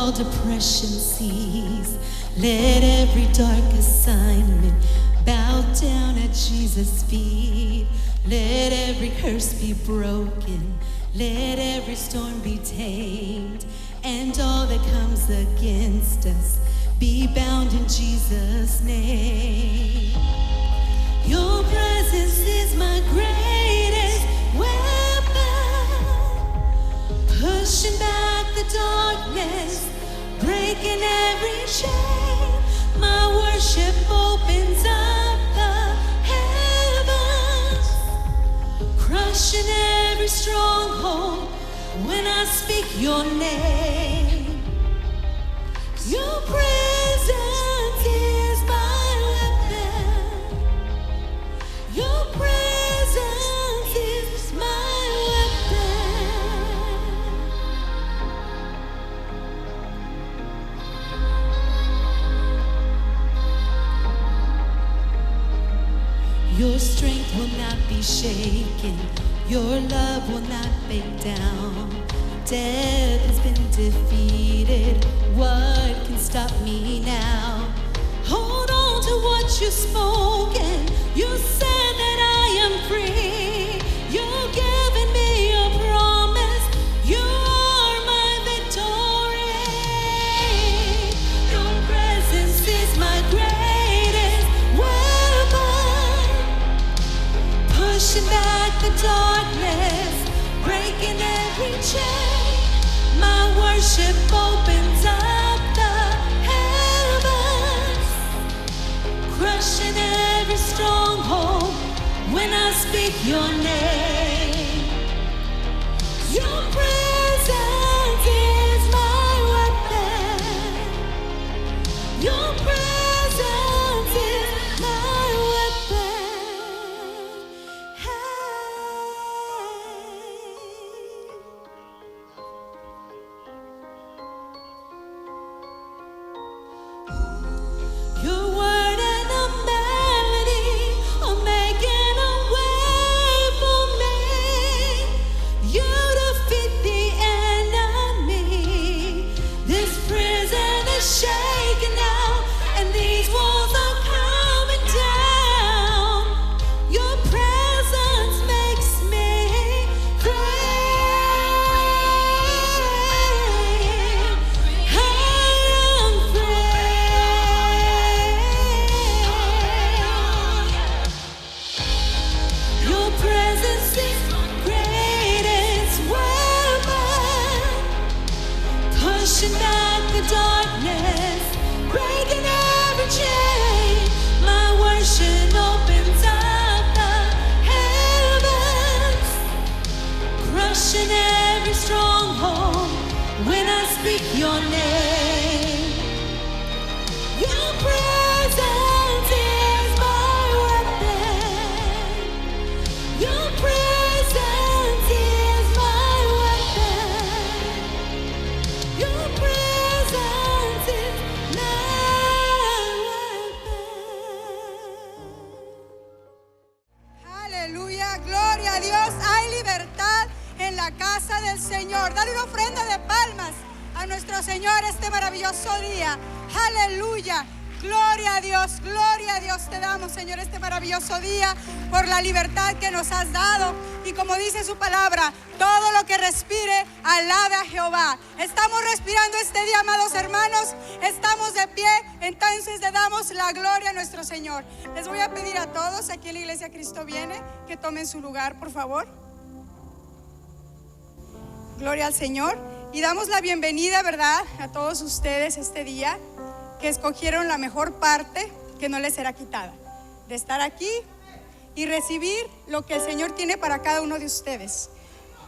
all depression cease. Let every dark assignment bow down at Jesus' feet. Let every curse be broken. Let every storm be tamed. And all that comes against us be bound in Jesus' name. Your presence is my greatest weapon, pushing back the darkness, breaking every chain. My worship opens up the heavens, crushing every stronghold when I speak your name. Your presence is my weapon. Your presence is my weapon. Your strength will not be shaken. Your love will not back down. Death has been defeated. What can stop me now? Hold on to what you've spoken. You said that I am free. You've given me your promise. You are my victory. Your presence is my greatest weapon, pushing back the darkness, breaking every chain. My worship opens up the heavens, crushing every stronghold when I speak your name. Your presence is my weapon. Your presence is my weapon. Your word and a melody are making a way for me. You defeat the enemy. This prison is shaking now, and these walls are coming down. Your presence makes me free. I am free. Your presence is my greatest weapon, pushing back the darkness, breaking every chain. My worship opens up the heavens, crushing every stronghold when I speak your name. Your presence is my weapon. Your presence is my weapon. Your presence is my weapon. Aleluya, gloria a Dios. Hay libertad en la casa del Señor. Dale una ofrenda de palmas a nuestro Señor este maravilloso día. Aleluya. Gloria a Dios te damos, Señor, este maravilloso día por la libertad que nos has dado. Y como dice su palabra, todo lo que respire, alabe a Jehová. Estamos respirando este día, amados hermanos. Estamos de pie, entonces le damos la gloria a nuestro Señor. Les voy a pedir a todos aquí en la Iglesia Cristo Viene que tomen su lugar, por favor. Gloria al Señor. Y damos la bienvenida, ¿verdad?, a todos ustedes este día, que escogieron la mejor parte que no les será quitada, de estar aquí y recibir lo que el Señor tiene para cada uno de ustedes.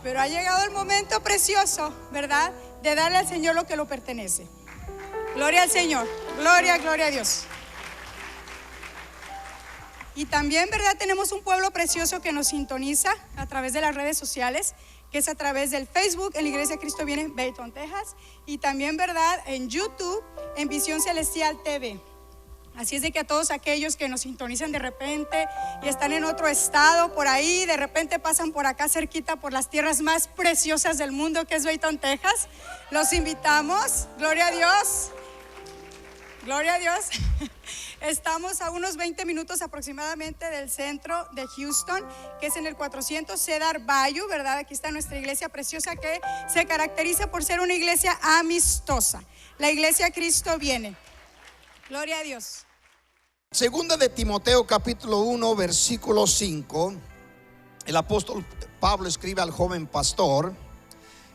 Pero ha llegado el momento precioso, ¿verdad?, de darle al Señor lo que le pertenece. Gloria al Señor, gloria a Dios. Y también, ¿verdad?, tenemos un pueblo precioso que nos sintoniza a través de las redes sociales, que es a través del Facebook en la Iglesia Cristo Viene Bayton, Texas, y también, ¿verdad?, en YouTube, en Visión Celestial TV. Así es de que a todos aquellos que nos sintonizan de repente y están en otro estado por ahí, de repente pasan por acá cerquita por las tierras más preciosas del mundo, que es Dayton, Texas, los invitamos. Gloria a Dios. Gloria a Dios. Estamos a unos 20 minutos aproximadamente del centro de Houston, que es en el 400 Cedar Bayou, ¿verdad? Aquí está nuestra iglesia preciosa, que se caracteriza por ser una iglesia amistosa. La iglesia Cristo viene. Gloria a Dios. Segunda de Timoteo capítulo 1 versículo 5. El apóstol Pablo escribe al joven pastor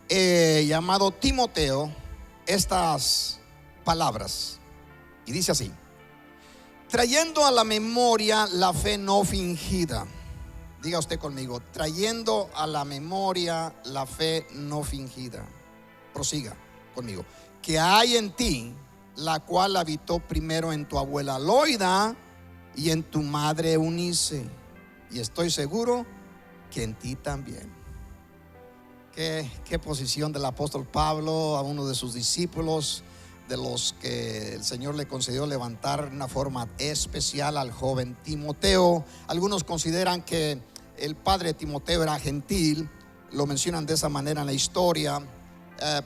llamado Timoteo estas palabras, y dice así: trayendo a la memoria la fe no fingida. Diga usted conmigo: trayendo a la memoria la fe no fingida. Prosiga conmigo: que hay en ti, la cual habitó primero en tu abuela Loida y en tu madre Eunice, y estoy seguro que en ti también. Qué posición del apóstol Pablo a uno de sus discípulos, de los que el Señor le concedió levantar de una forma especial al joven Timoteo. Algunos consideran que el padre de Timoteo era gentil, lo mencionan de esa manera en la historia,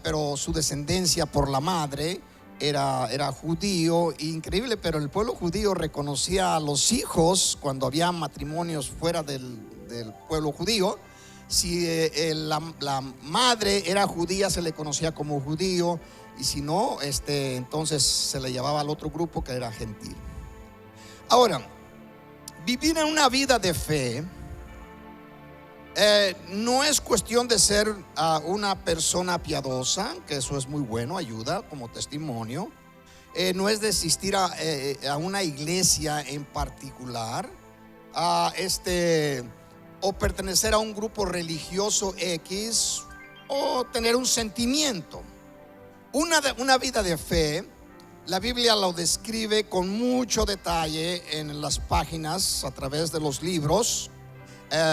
pero su descendencia por la madre era judío. Increíble, pero el pueblo judío reconocía a los hijos cuando había matrimonios fuera del pueblo judío. Si la madre era judía, se le conocía como judío, y si no, entonces se le llamaba al otro grupo que era gentil. Ahora, vivir en una vida de fe no es cuestión de ser una persona piadosa, que eso es muy bueno, ayuda como testimonio. No es de asistir a una iglesia en particular, o pertenecer a un grupo religioso X, o tener un sentimiento. Una vida de fe, la Biblia lo describe con mucho detalle en las páginas, a través de los libros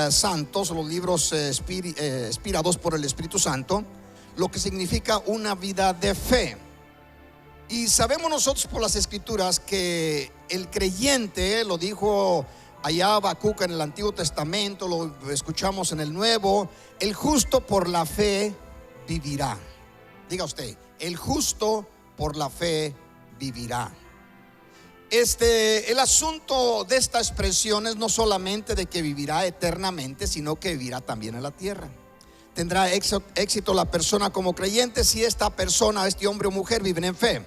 santos, los libros inspirados por el Espíritu Santo, lo que significa una vida de fe. Y sabemos nosotros por las Escrituras que el creyente, lo dijo allá Habacuc en el Antiguo Testamento, lo escuchamos en el Nuevo: el justo por la fe vivirá. Diga usted: el justo por la fe vivirá. El asunto de esta expresión es no solamente de que vivirá eternamente, sino que vivirá también en la tierra. Tendrá éxito la persona como creyente si esta persona, este hombre o mujer, viven en fe.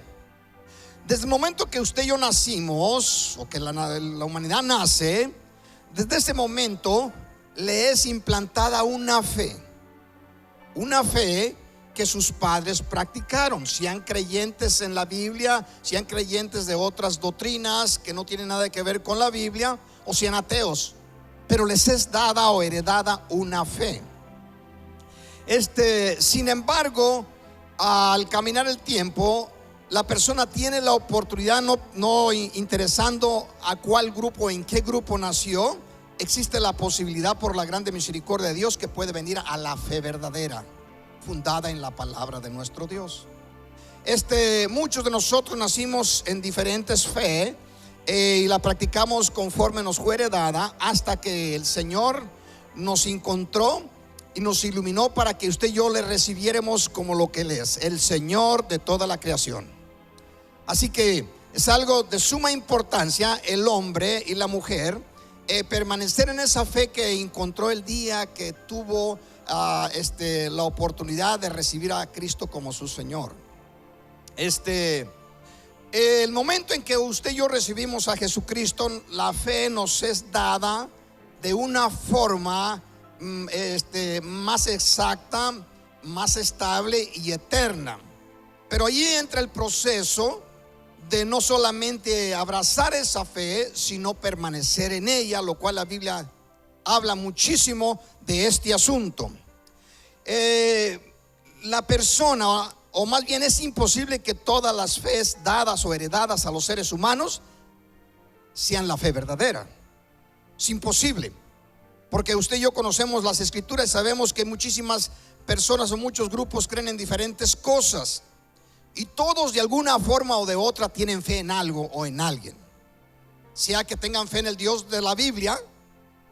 Desde el momento que usted y yo nacimos, o que la humanidad nace, desde ese momento le es implantada una fe que sus padres practicaron, sean creyentes en la Biblia, sean creyentes de otras doctrinas que no tienen nada que ver con la Biblia, o sean ateos, pero les es dada o heredada una fe. Sin embargo, al caminar el tiempo, la persona tiene la oportunidad, no interesando a cuál grupo, en qué grupo nació, existe la posibilidad, por la grande misericordia de Dios, que puede venir a la fe verdadera, fundada en la palabra de nuestro Dios. Muchos de nosotros nacimos en diferentes fe, y la practicamos conforme nos fue heredada, hasta que el Señor nos encontró y nos iluminó para que usted y yo le recibiéramos como lo que Él es, el Señor de toda la creación. Así que es algo de suma importancia, el hombre y la mujer, permanecer en esa fe que encontró el día que tuvo la oportunidad de recibir a Cristo como su Señor. El momento en que usted y yo recibimos a Jesucristo, la fe nos es dada de una forma más exacta, más estable y eterna. Pero allí entra el proceso de no solamente abrazar esa fe, sino permanecer en ella, lo cual la Biblia habla muchísimo de este asunto. La persona, o más bien es imposible que todas las fees dadas o heredadas a los seres humanos sean la fe verdadera. Es imposible, porque usted y yo conocemos las Escrituras y sabemos que muchísimas personas o muchos grupos creen en diferentes cosas, y todos de alguna forma o de otra tienen fe en algo o en alguien. sea que tengan fe en el Dios de la Biblia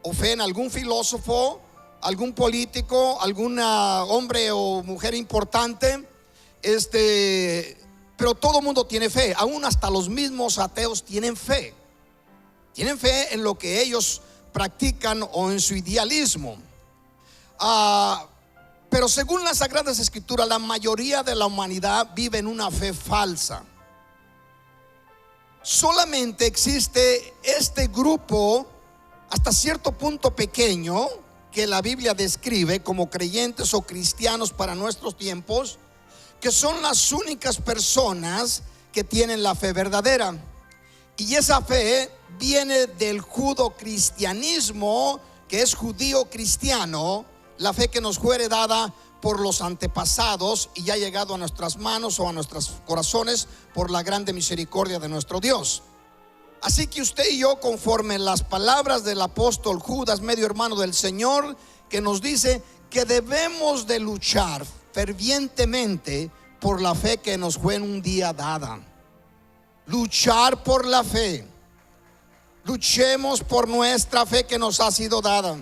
o fe en algún filósofo, algún político, algún hombre o mujer importante, pero todo mundo tiene fe, aún hasta los mismos ateos tienen fe. Tienen fe en lo que ellos practican o en su idealismo. Pero según las Sagradas Escrituras, la mayoría de la humanidad vive en una fe falsa. Solamente existe este grupo, hasta cierto punto pequeño, que la Biblia describe como creyentes o cristianos para nuestros tiempos, que son las únicas personas que tienen la fe verdadera. Y esa fe viene del judo-cristianismo, que es judío cristiano, la fe que nos fue heredada por los antepasados y ya ha llegado a nuestras manos o a nuestros corazones por la grande misericordia de nuestro Dios. Así que usted y yo, conforme las palabras del apóstol Judas, medio hermano del Señor, que nos dice que debemos de luchar fervientemente por la fe que nos fue en un día dada. Luchar por la fe. Luchemos por nuestra fe que nos ha sido dada.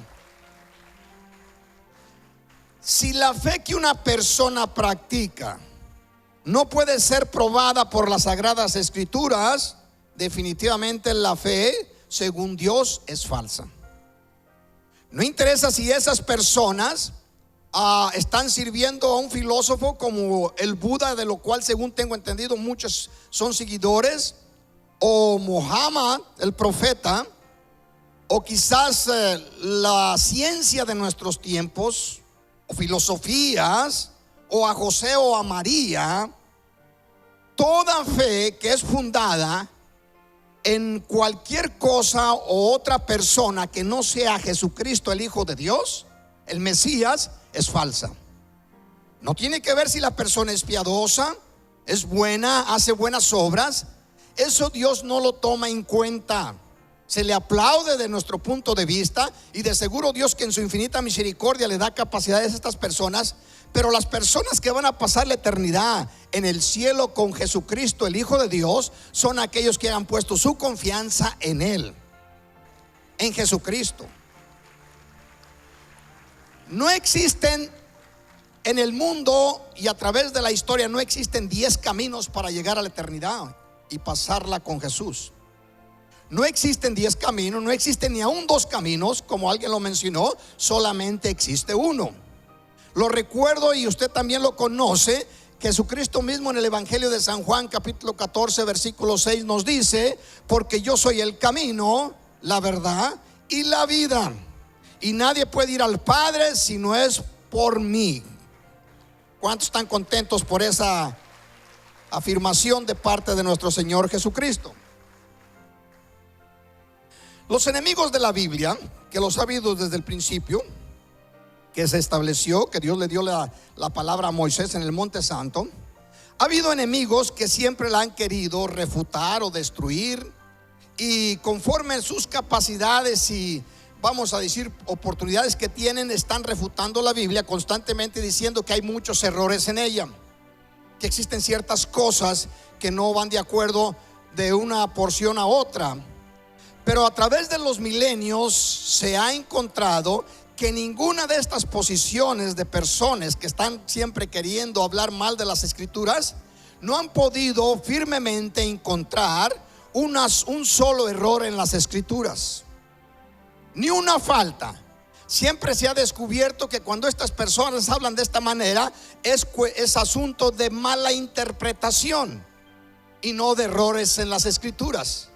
Si la fe que una persona practica no puede ser probada por las Sagradas Escrituras, definitivamente la fe, según Dios, es falsa. No interesa si esas personas están sirviendo a un filósofo como el Buda, de lo cual, según tengo entendido, muchos son seguidores, o Mohammed, el profeta, o quizás la ciencia de nuestros tiempos, o filosofías, o a José o a María. Toda fe que es fundada en cualquier cosa o otra persona que no sea Jesucristo, el Hijo de Dios, el Mesías, es falsa. No tiene que ver si la persona es piadosa, es buena, hace buenas obras. Eso Dios no lo toma en cuenta. Se le aplaude de nuestro punto de vista, y de seguro Dios, que en su infinita misericordia le da capacidades a estas personas. Pero las personas que van a pasar la eternidad en el cielo con Jesucristo, el Hijo de Dios, son aquellos que han puesto su confianza en Él, en Jesucristo. No existen en el mundo y a través de la historia, no existen 10 caminos para llegar a la eternidad y pasarla con Jesús. No existen 10 caminos, no existen ni aún 2 caminos, como alguien lo mencionó. Solamente existe uno. Lo recuerdo y usted también lo conoce. Jesucristo mismo en el Evangelio de San Juan, capítulo 14, versículo 6, nos dice: porque yo soy el camino, la verdad y la vida, y nadie puede ir al Padre si no es por mí. ¿Cuántos están contentos por esa afirmación de parte de nuestro Señor Jesucristo? Los enemigos de la Biblia, que los ha habido desde el principio, que se estableció, que Dios le dio la palabra a Moisés en el Monte Santo, ha habido enemigos que siempre la han querido refutar o destruir, y conforme sus capacidades y, vamos a decir, oportunidades que tienen, están refutando la Biblia constantemente, diciendo que hay muchos errores en ella, que existen ciertas cosas que no van de acuerdo de una porción a otra. Pero a través de los milenios se ha encontrado que ninguna de estas posiciones de personas que están siempre queriendo hablar mal de las Escrituras no han podido firmemente encontrar un solo error en las Escrituras, ni una falta. Siempre se ha descubierto que cuando estas personas hablan de esta manera es asunto de mala interpretación y no de errores en las Escrituras.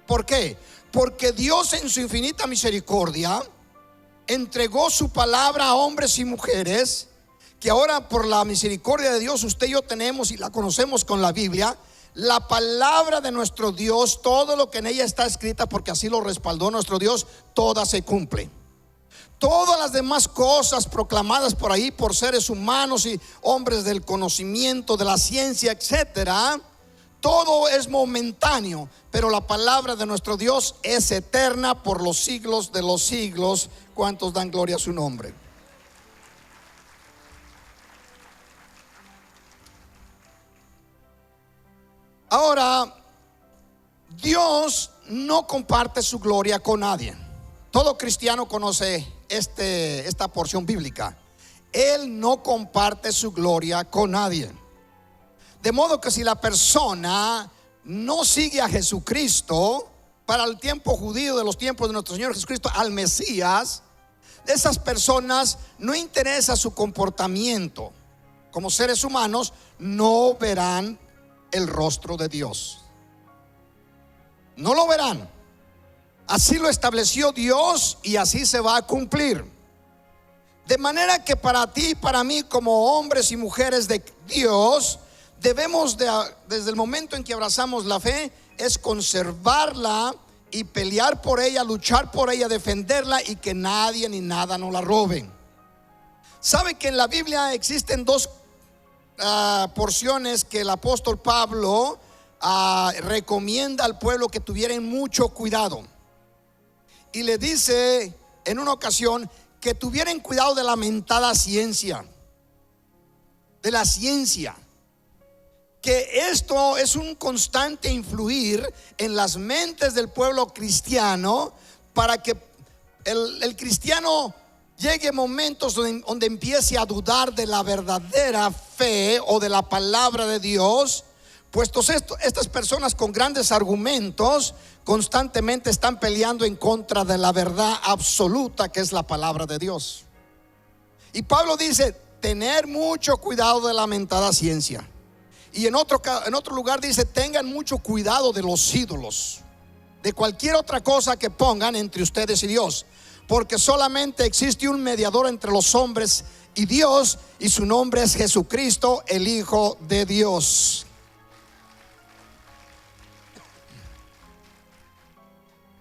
¿Por qué? Porque Dios, en su infinita misericordia, entregó su palabra a hombres y mujeres que ahora, por la misericordia de Dios, usted y yo tenemos y la conocemos con la Biblia. La palabra de nuestro Dios, todo lo que en ella está escrita, porque así lo respaldó nuestro Dios, toda se cumple. Todas las demás cosas proclamadas por ahí por seres humanos y hombres del conocimiento, de la ciencia, etcétera, todo es momentáneo, pero la palabra de nuestro Dios es eterna por los siglos de los siglos. ¿Cuántos dan gloria a su nombre? Ahora, Dios no comparte su gloria con nadie. Todo cristiano conoce esta porción bíblica. Él no comparte su gloria con nadie. De modo que si la persona no sigue a Jesucristo, para el tiempo judío de los tiempos de nuestro Señor Jesucristo, al Mesías, de esas personas no interesa su comportamiento. Como seres humanos no verán el rostro de Dios. No lo verán. Así lo estableció Dios y así se va a cumplir. De manera que para ti y para mí, como hombres y mujeres de Dios, debemos desde el momento en que abrazamos la fe, es conservarla y pelear por ella, luchar por ella, defenderla, y que nadie ni nada nos la roben. ¿Sabe que en la Biblia existen dos porciones que el apóstol Pablo recomienda al pueblo que tuvieran mucho cuidado? Y le dice en una ocasión que tuvieran cuidado de la mentada ciencia, de la ciencia. Que esto es un constante influir en las mentes del pueblo cristiano, para que el cristiano llegue momentos donde empiece a dudar de la verdadera fe o de la palabra de Dios, puesto estas personas con grandes argumentos constantemente están peleando en contra de la verdad absoluta, que es la palabra de Dios. Y Pablo dice: tener mucho cuidado de la mentada ciencia. Y en otro lugar dice: tengan mucho cuidado de los ídolos, de cualquier otra cosa que pongan entre ustedes y Dios, porque solamente existe un mediador entre los hombres y Dios, y su nombre es Jesucristo, el Hijo de Dios.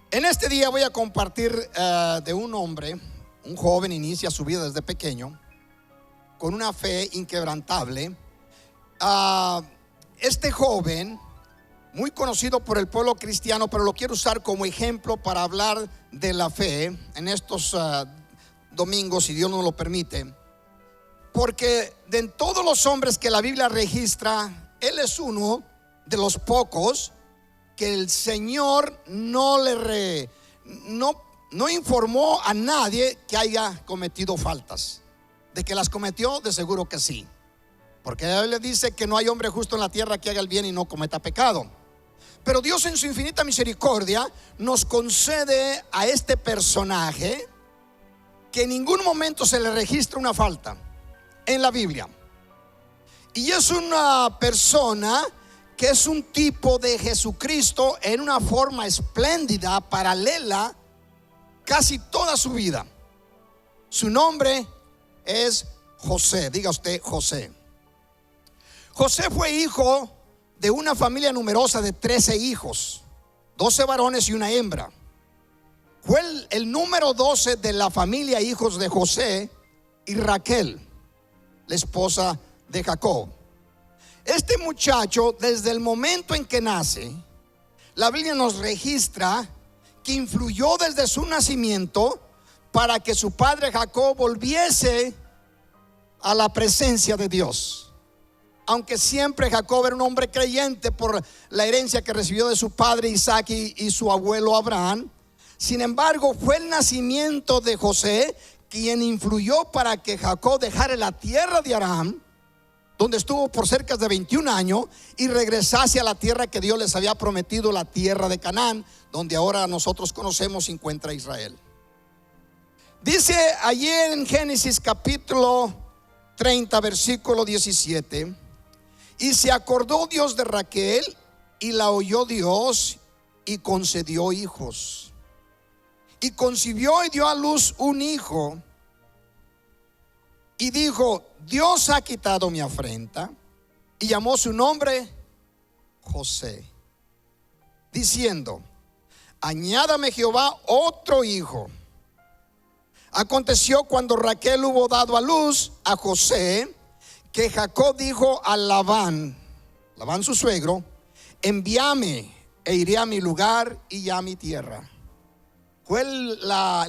En este día voy a compartir de un hombre, un joven, inicia su vida desde pequeño con una fe inquebrantable. Este joven, muy conocido por el pueblo cristiano, pero lo quiero usar como ejemplo para hablar de la fe en estos domingos, si Dios nos lo permite, porque de todos los hombres que la Biblia registra, él es uno de los pocos que el Señor no informó a nadie que haya cometido faltas. De que las cometió, de seguro que sí, porque él le dice que no hay hombre justo en la tierra que haga el bien y no cometa pecado. Pero Dios, en su infinita misericordia, nos concede a este personaje que en ningún momento se le registra una falta en la Biblia. Y es una persona que es un tipo de Jesucristo en una forma espléndida, paralela, casi toda su vida. Su nombre es José. Diga usted José. José fue hijo de una familia numerosa de 13 hijos, 12 varones y una hembra. Fue el número 12 de la familia hijos de José y Raquel, la esposa de Jacob. Este muchacho, desde el momento en que nace, la Biblia nos registra que influyó desde su nacimiento para que su padre Jacob volviese a la presencia de Dios. Aunque siempre Jacob era un hombre creyente por la herencia que recibió de su padre Isaac y su abuelo Abraham, sin embargo fue el nacimiento de José quien influyó para que Jacob dejara la tierra de Aram, donde estuvo por cerca de 21 años, y regresase a la tierra que Dios les había prometido, la tierra de Canaán, donde ahora nosotros conocemos, se encuentra Israel. Dice allí en Génesis capítulo 30 versículo 17: y se acordó Dios de Raquel, y la oyó Dios, y concedió hijos. Y concibió y dio a luz un hijo, y dijo: Dios ha quitado mi afrenta. Y llamó su nombre José, diciendo: añádame Jehová otro hijo. Aconteció cuando Raquel hubo dado a luz a José, que Jacob dijo a Labán su suegro: envíame e iré a mi lugar y a mi tierra. Fue el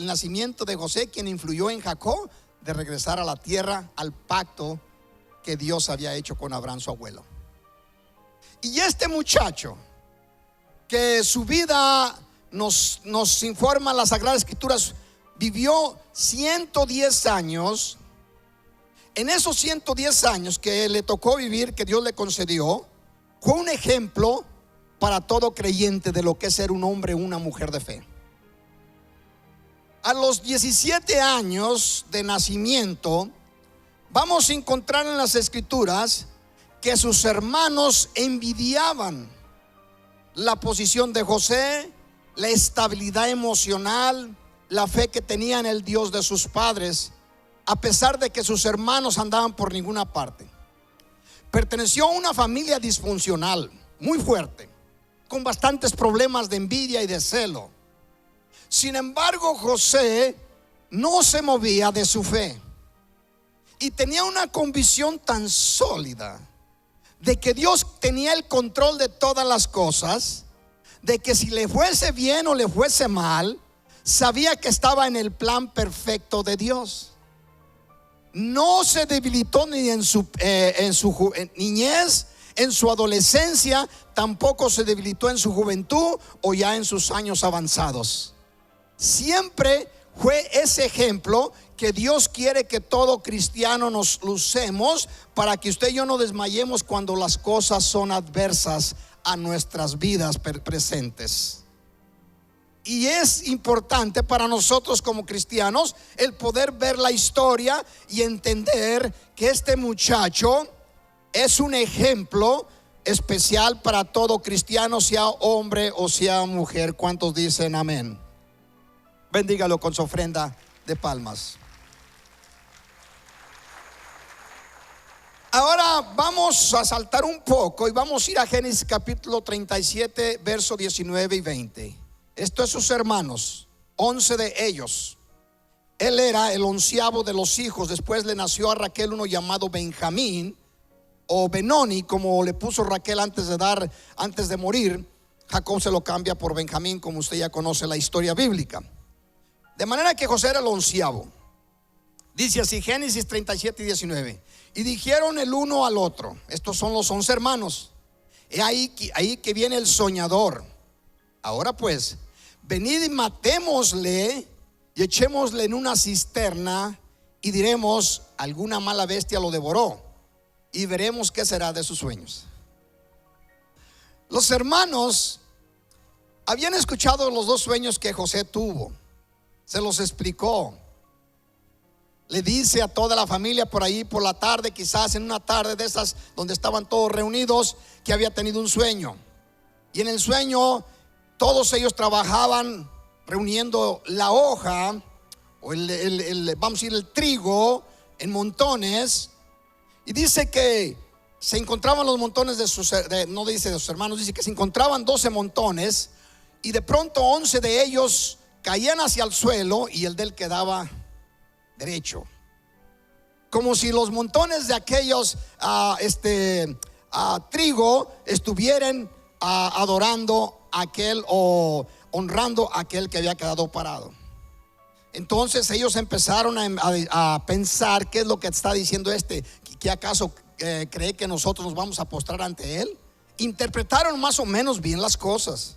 nacimiento de José quien influyó en Jacob de regresar a la tierra, al pacto que Dios había hecho con Abraham, su abuelo. Y este muchacho que su vida nos informa las Sagradas Escrituras, vivió 110 años. En esos 110 años que le tocó vivir, que Dios le concedió, fue un ejemplo para todo creyente de lo que es ser un hombre o una mujer de fe. A los 17 años de nacimiento, vamos a encontrar en las Escrituras que sus hermanos envidiaban la posición de José, la estabilidad emocional, la fe que tenía en el Dios de sus padres, a pesar de que sus hermanos andaban por ninguna parte. Perteneció a una familia disfuncional, muy fuerte, con bastantes problemas de envidia y de celo. Sin embargo, José no se movía de su fe y tenía una convicción tan sólida de que Dios tenía el control de todas las cosas, de que si le fuese bien o le fuese mal, sabía que estaba en el plan perfecto de Dios. No se debilitó ni en su niñez, en su adolescencia, tampoco se debilitó en su juventud o ya en sus años avanzados. Siempre fue ese ejemplo que Dios quiere que todo cristiano nos lucemos, para que usted y yo no desmayemos cuando las cosas son adversas a nuestras vidas presentes. Y es importante para nosotros como cristianos el poder ver la historia y entender que este muchacho es un ejemplo especial para todo cristiano, sea hombre o sea mujer. ¿Cuántos dicen amén? Bendígalo con su ofrenda de palmas. Ahora vamos a saltar un poco y vamos a ir a Génesis capítulo 37, verso 19 y 20. Esto es sus hermanos, 11 de ellos. Él era el 11º de los hijos. Después le nació a Raquel uno llamado Benjamín, o Benoni, como le puso Raquel antes de morir. Jacob se lo cambia por Benjamín, como usted ya conoce la historia bíblica. De manera que José era el 11º. Dice así, Génesis 37 y 19. Y dijeron el uno al otro, estos son los 11 hermanos, ahí que viene el soñador. Ahora pues, venid y matémosle y echémosle en una cisterna, y diremos, alguna mala bestia lo devoró, y veremos qué será de sus sueños. Los hermanos habían escuchado los dos sueños que José tuvo. Se los explicó. Le dice a toda la familia por ahí por la tarde, quizás en una tarde de esas donde estaban todos reunidos, que había tenido un sueño. Y en el sueño todos ellos trabajaban reuniendo la hoja, o vamos a decir el trigo, en montones. Y dice que se encontraban los montones no dice de sus hermanos, dice que se encontraban 12 montones, y de pronto 11 de ellos caían hacia el suelo y el de él quedaba derecho, como si los montones de aquellos trigo estuvieran adorando a aquel o honrando a aquel que había quedado parado. Entonces ellos empezaron a pensar, ¿qué es lo que está diciendo ¿Que acaso cree que nosotros nos vamos a postrar ante él? Interpretaron más o menos bien las cosas.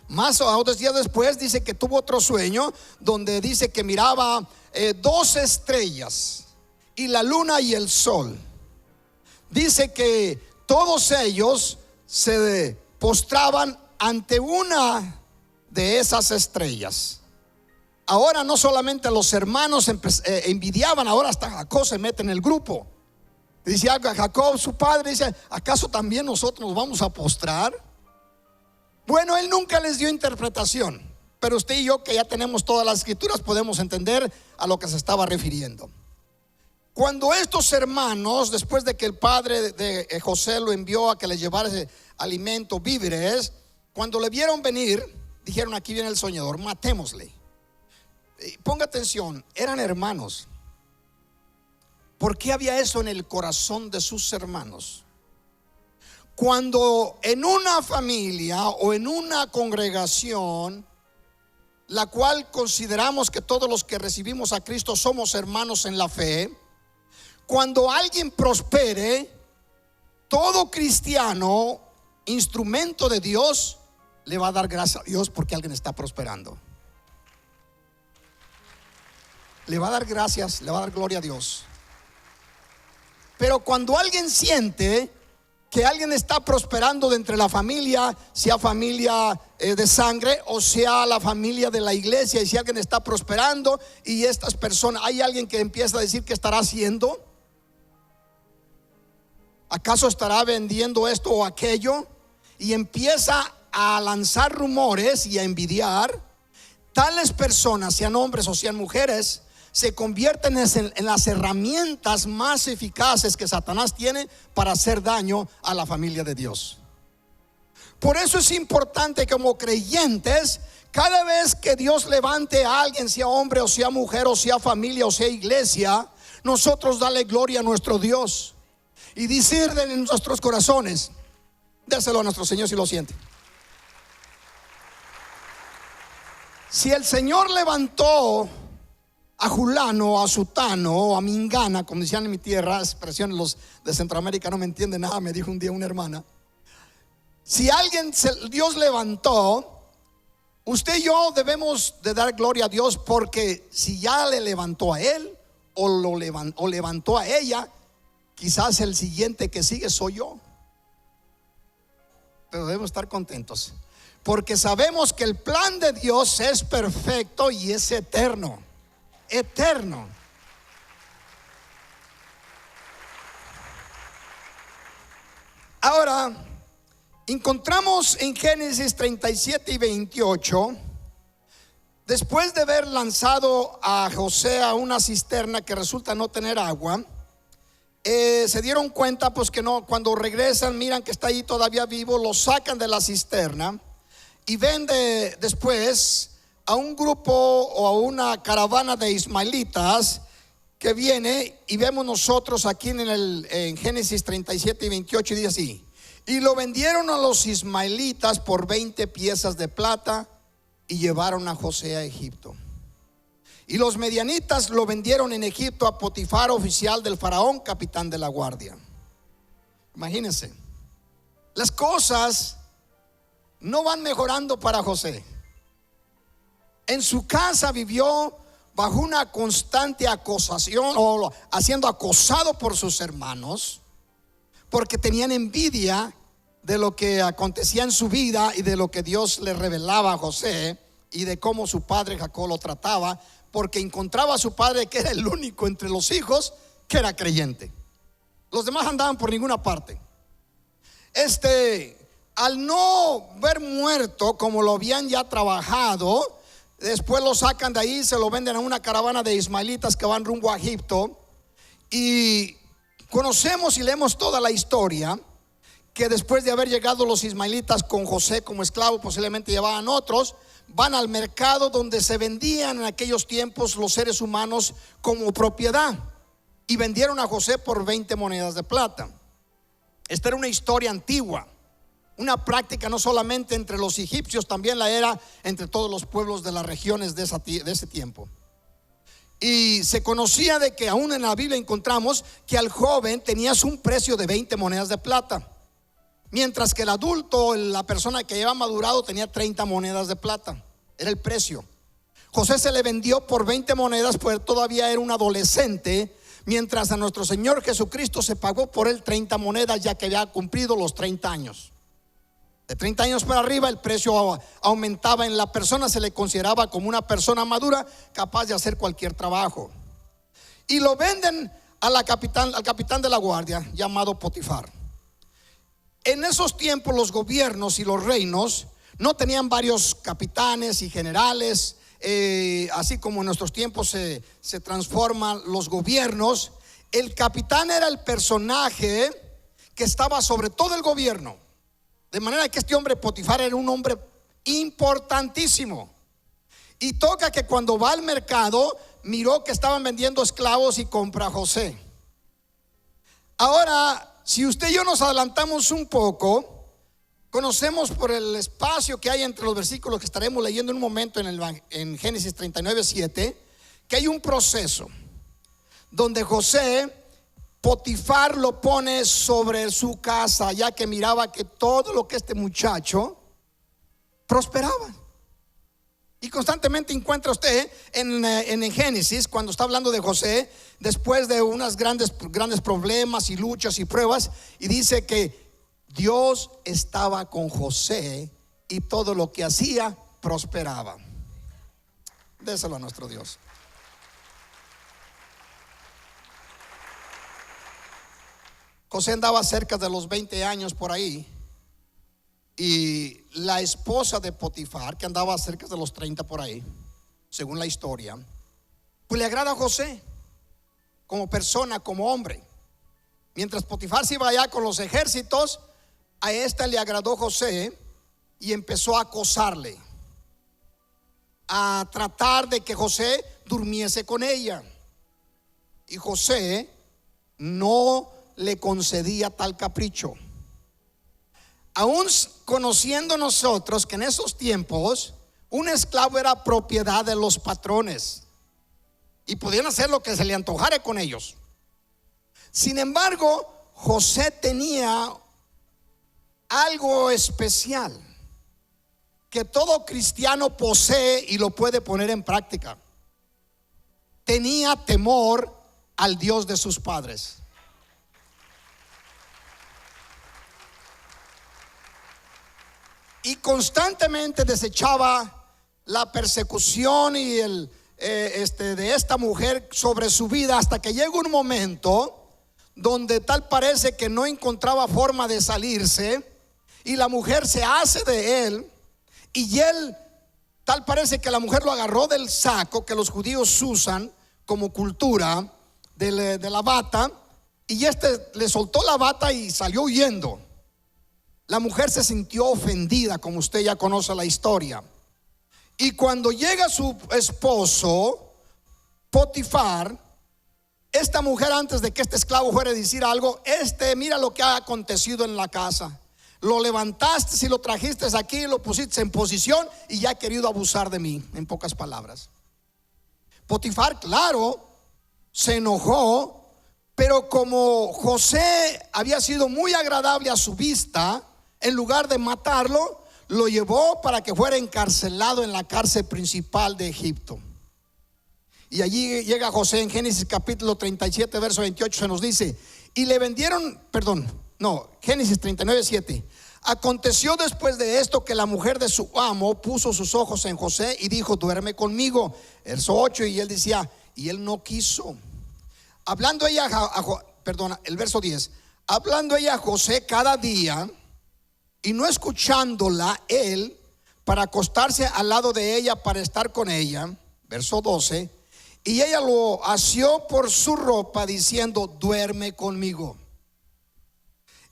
Más o menos días después dice que tuvo otro sueño, donde dice que miraba 12 estrellas y la luna y el sol. Dice que todos ellos se postraban ante una de esas estrellas. Ahora no solamente los hermanos envidiaban, ahora hasta Jacob se mete en el grupo. Dice Jacob, su padre, dice, ¿acaso también nosotros nos vamos a postrar? Bueno, él nunca les dio interpretación, pero usted y yo, que ya tenemos todas las escrituras, podemos entender a lo que se estaba refiriendo. Cuando estos hermanos, después de que el padre de José lo envió a que le llevara alimento, víveres, cuando le vieron venir, dijeron, aquí viene el soñador, matémosle. Ponga atención, eran hermanos. ¿Por qué había eso en el corazón de sus hermanos? Cuando en una familia o en una congregación, la cual consideramos que todos los que recibimos a Cristo somos hermanos en la fe, cuando alguien prospere, todo cristiano, instrumento de Dios, le va a dar gracias a Dios porque alguien está prosperando. Le va a dar gracias, le va a dar gloria a Dios. Pero cuando alguien siente que alguien está prosperando de entre la familia, sea familia de sangre o sea la familia de la iglesia, y si alguien está prosperando y estas personas, hay alguien que empieza a decir qué estará haciendo, ¿acaso estará vendiendo esto o aquello? Y empieza a lanzar rumores y a envidiar. Tales personas, sean hombres o sean mujeres, se convierten en las herramientas más eficaces que Satanás tiene para hacer daño a la familia de Dios. Por eso es importante, como creyentes, cada vez que Dios levante a alguien, sea hombre o sea mujer o sea familia o sea iglesia, nosotros dale gloria a nuestro Dios y decir en nuestros corazones: déselo a nuestro Señor si lo siente. Si el Señor levantó a Julano, a Sutano, a Mingana, como decían en mi tierra, expresiones los de Centroamérica no me entienden nada, me dijo un día una hermana. Si alguien Dios levantó, usted y yo debemos de dar gloria a Dios, porque si ya le levantó a él o levantó a ella, quizás el siguiente que sigue soy yo. Pero debemos estar contentos, porque sabemos que el plan de Dios es perfecto y es eterno. Eterno. Ahora encontramos en Génesis 37 y 28, después de haber lanzado a José a una cisterna que resulta no tener agua, se dieron cuenta pues que no, cuando regresan miran que está ahí todavía vivo, lo sacan de la cisterna y ven después a un grupo o a una caravana de ismaelitas que viene, y vemos nosotros aquí en Génesis 37 y 28, y dice así: y lo vendieron a los ismaelitas por 20 piezas de plata y llevaron a José a Egipto. Y los medianitas lo vendieron en Egipto a Potifar, oficial del faraón, capitán de la guardia. Imagínense, las cosas no van mejorando para José. En su casa vivió bajo una constante acosación, o siendo acosado por sus hermanos, porque tenían envidia de lo que acontecía en su vida y de lo que Dios le revelaba a José y de cómo su padre Jacob lo trataba, porque encontraba a su padre que era el único entre los hijos que era creyente. Los demás andaban por ninguna parte. Al no ver muerto como lo habían ya trabajado, después lo sacan de ahí, se lo venden a una caravana de ismaelitas que van rumbo a Egipto. Y conocemos y leemos toda la historia, que después de haber llegado los ismaelitas con José como esclavo, posiblemente llevaban otros, van al mercado donde se vendían en aquellos tiempos los seres humanos como propiedad, y vendieron a José por 20 monedas de plata. Esta era una historia antigua, una práctica no solamente entre los egipcios, también la era entre todos los pueblos de las regiones de ese tiempo. Y se conocía de que aún en la Biblia encontramos que al joven tenías un precio de 20 monedas de plata, mientras que el adulto, la persona que lleva madurado, tenía 30 monedas de plata. Era el precio. José se le vendió por 20 monedas, pues todavía era un adolescente, mientras a nuestro Señor Jesucristo se pagó por él 30 monedas, ya que había cumplido los 30 años. De 30 años para arriba el precio aumentaba. En la persona se le consideraba como una persona madura, capaz de hacer cualquier trabajo. Y lo venden al capitán de la guardia, llamado Potifar. En esos tiempos los gobiernos y los reinos no tenían varios capitanes y generales, así como en nuestros tiempos se transforman los gobiernos. El capitán era el personaje que estaba sobre todo el gobierno, de manera que este hombre Potifar era un hombre importantísimo. Y toca que cuando va al mercado miró que estaban vendiendo esclavos y compra a José. Ahora, si usted y yo nos adelantamos un poco, conocemos por el espacio que hay entre los versículos que estaremos leyendo en un momento en Génesis 39:7, que hay un proceso donde José, Potifar lo pone sobre su casa, ya que miraba que todo lo que este muchacho prosperaba. Y constantemente encuentra usted en Génesis, cuando está hablando de José, después de unas grandes problemas y luchas y pruebas, y dice que Dios estaba con José y todo lo que hacía prosperaba. Déselo a nuestro Dios. José andaba cerca de los 20 años por ahí, y la esposa de Potifar, que andaba cerca de los 30 por ahí, según la historia, pues le agrada a José como persona, como hombre. Mientras Potifar se iba allá con los ejércitos, a esta le agradó José y empezó a acosarle, a tratar de que José durmiese con ella. Y José no le concedía tal capricho. Aún conociendo nosotros que en esos tiempos un esclavo era propiedad de los patrones y podían hacer lo que se le antojara con ellos. Sin embargo, José tenía algo especial que todo cristiano posee y lo puede poner en práctica. Tenía temor al Dios de sus padres. Y constantemente desechaba la persecución y de esta mujer sobre su vida, hasta que llega un momento donde tal parece que no encontraba forma de salirse, y la mujer se hace de él, y él, tal parece que la mujer lo agarró del saco que los judíos usan como cultura de la bata, y le soltó la bata y salió huyendo. La mujer se sintió ofendida, como usted ya conoce la historia. Y cuando llega su esposo Potifar, esta mujer, antes de que este esclavo fuera a decir algo, mira lo que ha acontecido en la casa. Lo levantaste y lo trajiste aquí, lo pusiste en posición y ya ha querido abusar de mí, en pocas palabras. Potifar, claro, se enojó, pero como José había sido muy agradable a su vista, en lugar de matarlo, lo llevó para que fuera encarcelado en la cárcel principal de Egipto. Y allí llega José en Génesis capítulo 37, verso 28, se nos dice: y le vendieron, Génesis 39, 7. Aconteció después de esto que la mujer de su amo puso sus ojos en José y dijo: duerme conmigo. Verso 8, y él decía, y él no quiso. Hablando ella el verso 10. Hablando ella a José cada día, y no escuchándola él, para acostarse al lado de ella para estar con ella. Verso 12. Y ella lo asió por su ropa, diciendo: duerme conmigo.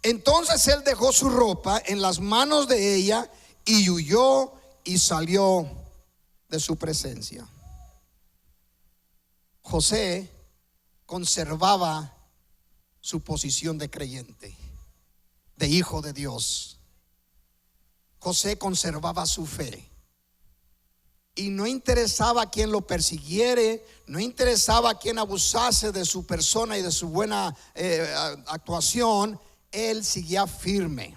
Entonces él dejó su ropa en las manos de ella y huyó y salió de su presencia. José conservaba su posición de creyente, de hijo de Dios. José conservaba su fe. Y no interesaba quién lo persiguiere, no interesaba quién abusase de su persona y de su buena actuación. Él seguía firme,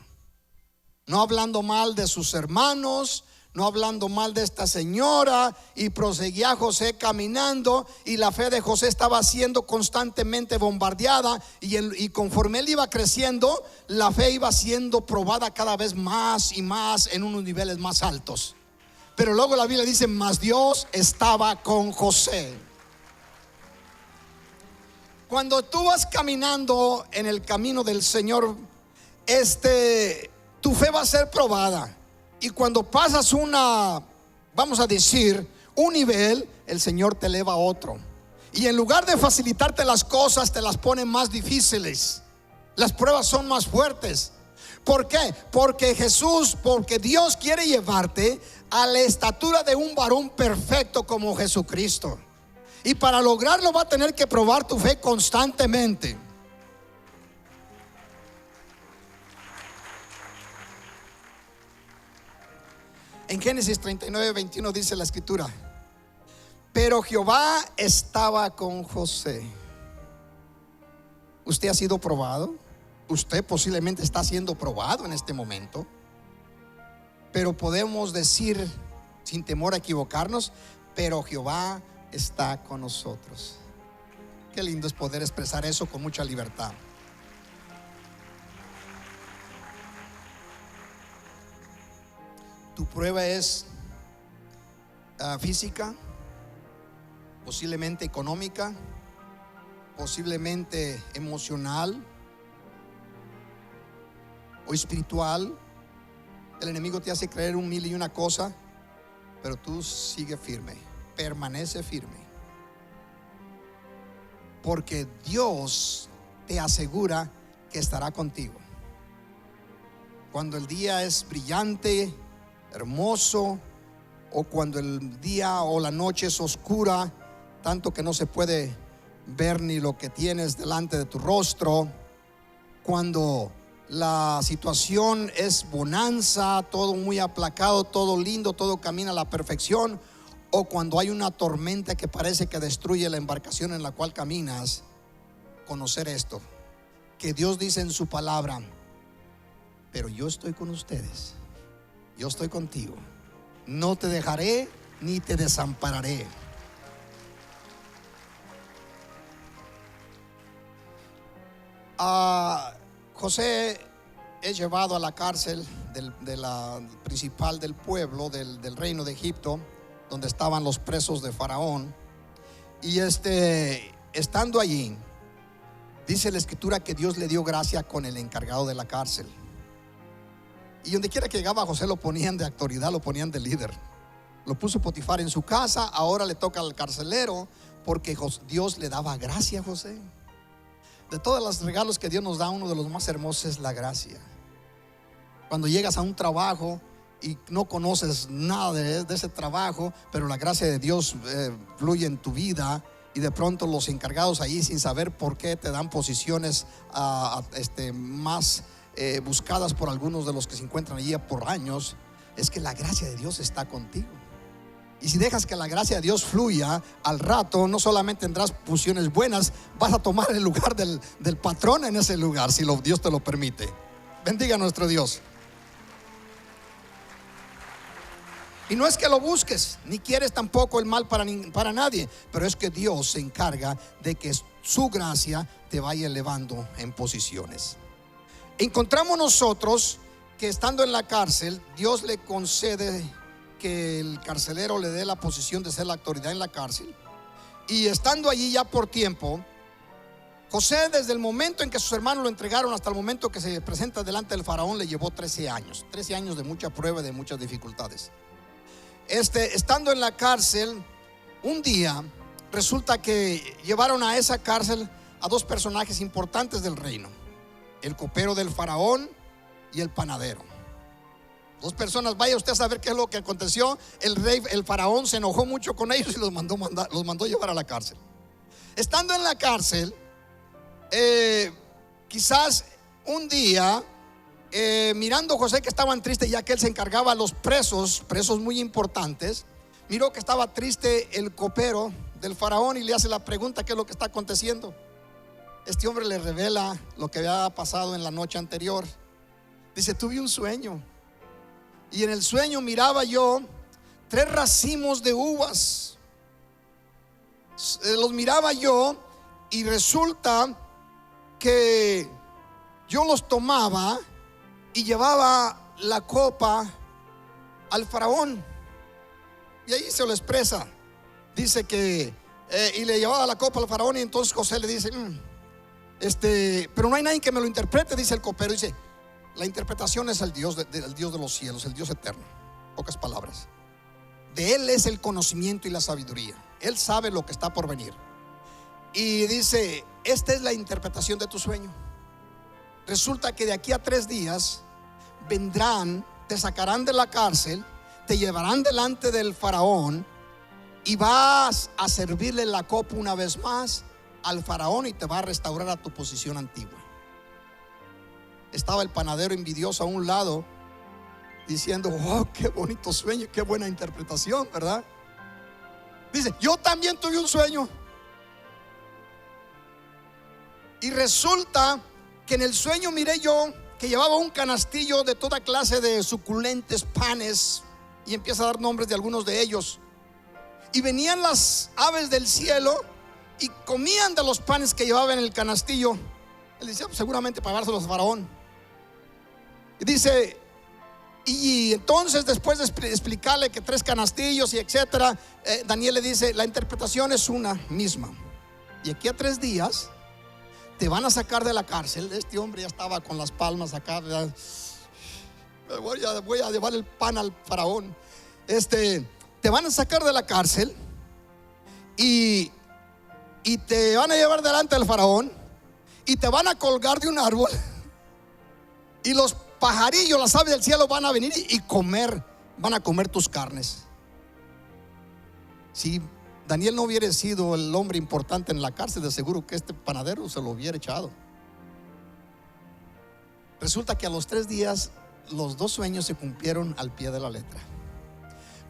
no hablando mal de sus hermanos, no hablando mal de esta señora, y proseguía José caminando, y la fe de José estaba siendo constantemente bombardeada, y conforme él iba creciendo, la fe iba siendo probada cada vez más y más en unos niveles más altos. Pero luego la Biblia dice: mas Dios estaba con José. Cuando tú vas caminando en el camino del Señor, tu fe va a ser probada. Y cuando pasas vamos a decir, un nivel, el Señor te eleva a otro. Y en lugar de facilitarte las cosas, te las pone más difíciles. Las pruebas son más fuertes. ¿Por qué? Porque Dios quiere llevarte a la estatura de un varón perfecto como Jesucristo. Y para lograrlo va a tener que probar tu fe constantemente. En Génesis 39, 21 dice la escritura: pero Jehová estaba con José. ¿Usted ha sido probado? Usted posiblemente está siendo probado en este momento. pero podemos decir sin temor a equivocarnos, pero Jehová está con nosotros. Qué lindo es poder expresar eso con mucha libertad. Tu prueba es física, posiblemente económica, posiblemente emocional o espiritual. El enemigo te hace creer 1001 cosa, pero tú sigue firme, permanece firme, porque Dios te asegura que estará contigo. Cuando el día es brillante, hermoso, o cuando el día o la noche es oscura, tanto que no se puede ver ni lo que tienes delante de tu rostro, cuando la situación es bonanza, todo muy aplacado, todo lindo, todo camina a la perfección, o cuando hay una tormenta que parece que destruye la embarcación en la cual caminas, conocer esto, que Dios dice en su palabra: pero yo estoy con ustedes, yo estoy contigo, no te dejaré ni te desampararé. José es llevado a la cárcel de la principal del pueblo, del reino de Egipto, donde estaban los presos de Faraón. Y estando allí, dice la escritura que Dios le dio gracia con el encargado de la cárcel. Y donde quiera que llegaba José lo ponían de autoridad, lo ponían de líder. Lo puso Potifar en su casa, ahora le toca al carcelero, porque Dios le daba gracia a José. De todos los regalos que Dios nos da, uno de los más hermosos es la gracia. Cuando llegas a un trabajo y no conoces nada de ese trabajo, pero la gracia de Dios fluye en tu vida, y de pronto los encargados allí, sin saber por qué, te dan posiciones más buscadas por algunos de los que se encuentran allí por años. Es que la gracia de Dios está contigo. Y si dejas que la gracia de Dios fluya, al rato no solamente tendrás posiciones buenas, vas a tomar el lugar del patrón en ese lugar, si Dios te lo permite. Bendiga a nuestro Dios. Y no es que lo busques, ni quieres tampoco el mal para nadie, pero es que Dios se encarga de que su gracia te vaya elevando en posiciones. Encontramos nosotros que estando en la cárcel, Dios le concede que el carcelero le dé la posición de ser la autoridad en la cárcel. Y estando allí ya por tiempo, José, desde el momento en que sus hermanos lo entregaron hasta el momento que se presenta delante del faraón, le llevó 13 años. 13 años de mucha prueba y de muchas dificultades. Estando en la cárcel, un día resulta que llevaron a esa cárcel a dos personajes importantes del reino: el copero del faraón y el panadero. Dos personas, vaya usted a saber qué es lo que aconteció. El faraón se enojó mucho con ellos y los mandó llevar a la cárcel. Estando en la cárcel, quizás un día, mirando a José que estaban tristes, ya que él se encargaba a los presos muy importantes, miró que estaba triste el copero del faraón y le hace la pregunta: ¿qué es lo que está aconteciendo? Este hombre le revela lo que había pasado en la noche anterior. Dice: tuve un sueño, y en el sueño miraba yo 3 racimos de uvas. Los miraba yo, y resulta que yo los tomaba y llevaba la copa al faraón. Y ahí se lo expresa. Dice que y le llevaba la copa al faraón, y entonces José le dice: pero no hay nadie que me lo interprete. Dice el copero, dice: la interpretación es el Dios de los cielos, el Dios eterno. Pocas palabras. De Él es el conocimiento y la sabiduría. Él sabe lo que está por venir. Y dice: esta es la interpretación de tu sueño. Resulta que de aquí a 3 días vendrán, te sacarán de la cárcel, te llevarán delante del faraón, y vas a servirle la copa una vez más al faraón, y te va a restaurar a tu posición antigua. Estaba el panadero envidioso a un lado, diciendo: oh, qué bonito sueño, qué buena interpretación, ¿verdad? Dice: yo también tuve un sueño. Y resulta que en el sueño miré yo que llevaba un canastillo de toda clase de suculentes panes, y empieza a dar nombres de algunos de ellos. Y venían las aves del cielo y comían de los panes que llevaba en el canastillo. Él decía, pues seguramente para dárselos a Faraón. Y dice, y entonces después de explicarle que 3 canastillos y etcétera, Daniel le dice, la interpretación es una misma. Y aquí a 3 días te van a sacar de la cárcel. Este hombre ya estaba con las palmas acá. Voy a llevar el pan al Faraón. Te van a sacar de la cárcel y te van a llevar delante del Faraón y te van a colgar de un árbol, y los pajarillos, las aves del cielo van a venir y van a comer tus carnes. Si Daniel no hubiera sido el hombre importante en la cárcel, de seguro que este panadero se lo hubiera echado. Resulta que a los 3 días los 2 sueños se cumplieron al pie de la letra.